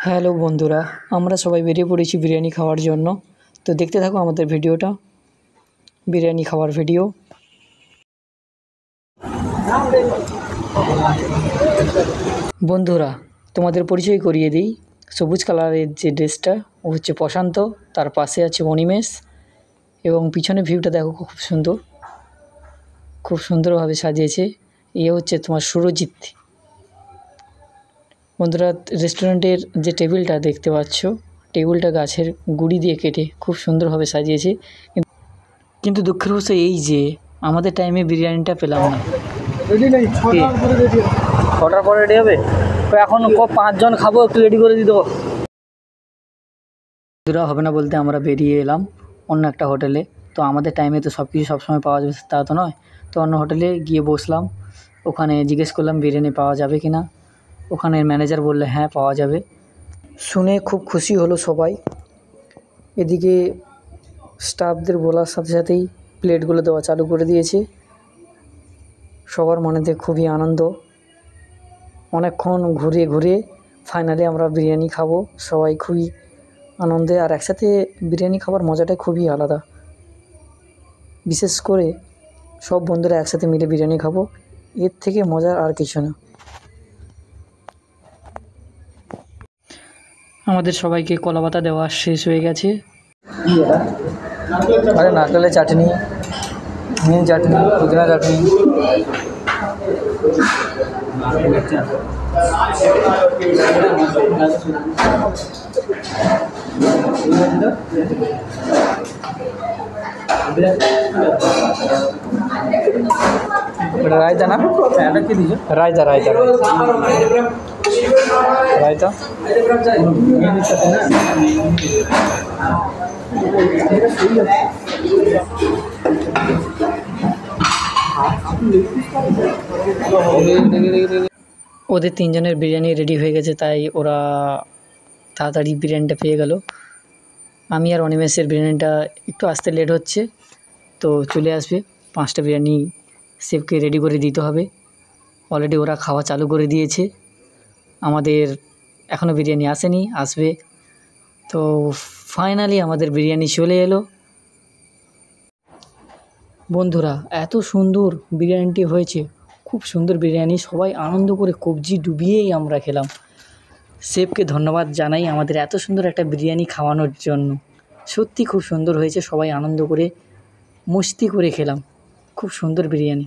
Hello বন্ধুরা, আমরা সবাই বেরিয়ে পড়েছি বিরিয়ানি খাওয়ার জন্য। তো দেখতে থাকো আমাদের ভিডিওটা, বিরিয়ানি খাওয়ার ভিডিও। বন্ধুরা, তোমাদের পরিচয় করিয়ে দিই। সবুজ কালারের যে ড্রেসটা, ও হচ্ছে প্রশান্ত, তার পাশে আছে অনিমেষ, এবং পিছনে ভিউটা দেখো, খুব সুন্দর, খুব সুন্দরভাবে সাজিয়েছে। এ হচ্ছে তোমার সুরজিৎ। বন্ধুরা, রেস্টুরেন্টের যে টেবিলটা দেখতে পাচ্ছ, টেবিলটা গাছের গুঁড়ি দিয়ে কেটে খুব সুন্দরভাবে সাজিয়েছে। কিন্তু দুঃখের বিষয় এই যে আমাদের টাইমে বিরিয়ানিটা পেলাম না। ছটার পরে রেডি হবে তো এখন 5 জন খাবো, একটু রেডি করে দিতে বন্ধুরা। হবে না বলতে আমরা বেরিয়ে এলাম অন্য একটা হোটেলে। তো আমাদের টাইমে তো সব কিছু সবসময় পাওয়া যাবে তা তো নয়। তো অন্য হোটেলে গিয়ে বসলাম, ওখানে জিজ্ঞেস করলাম বিরিয়ানি পাওয়া যাবে কি না। ওখানে ম্যানেজার বললে হ্যাঁ পাওয়া যাবে। শুনে খুব খুশি হলো সবাই। এদিকে স্টাফদের বলার সাথে সাথেই প্লেটগুলো দেওয়া চালু করে দিয়েছে। সবার মনেতে খুবই আনন্দ। অনেকক্ষণ ঘুরে ঘুরে ফাইনালি আমরা বিরিয়ানি খাবো, সবাই খুবই আনন্দে। আর একসাথে বিরিয়ানি খাবার মজাটা খুবই আলাদা। বিশেষ করে সব বন্ধুরা একসাথে মিলে বিরিয়ানি খাবো, এর থেকে মজার আর কিছু না। আমাদের সবাইকে কলাপাতা দেওয়া শেষ হয়ে গেছে। আরে নারকেলের চাটনি, মিন চাটনি, পুদিনা চাটনি। রায়তা না, রায়তা রায়তা রায়তা। ওদের 3 জনের বিরিয়ানি রেডি হয়ে গেছে, তাই ওরা তাড়াতাড়ি বিরিয়ানিটা পেয়ে গেল। আমি আর অনিমেষের বিরিয়ানিটা একটু আসতে লেট হচ্ছে, তো চলে আসবে। 5টা বিরিয়ানি শেফকে রেডি করে দিতে হবে। অলরেডি ওরা খাওয়া চালু করে দিয়েছে। আমাদের এখনও বিরিয়ানি আসেনি, আসবে। তো ফাইনালি আমাদের বিরিয়ানি চলে এলো। বন্ধুরা, এত সুন্দর বিরিয়ানিটি হয়েছে, খুব সুন্দর বিরিয়ানি। সবাই আনন্দ করে কবজি ডুবিয়েই আমরা খেলাম। শেফকে ধন্যবাদ জানাই আমাদের এত সুন্দর একটা বিরিয়ানি খাওয়ানোর জন্য। সত্যি খুব সুন্দর হয়েছে, সবাই আনন্দ করে মস্তি করে খেলাম। খুব সুন্দর বিরিয়ানি।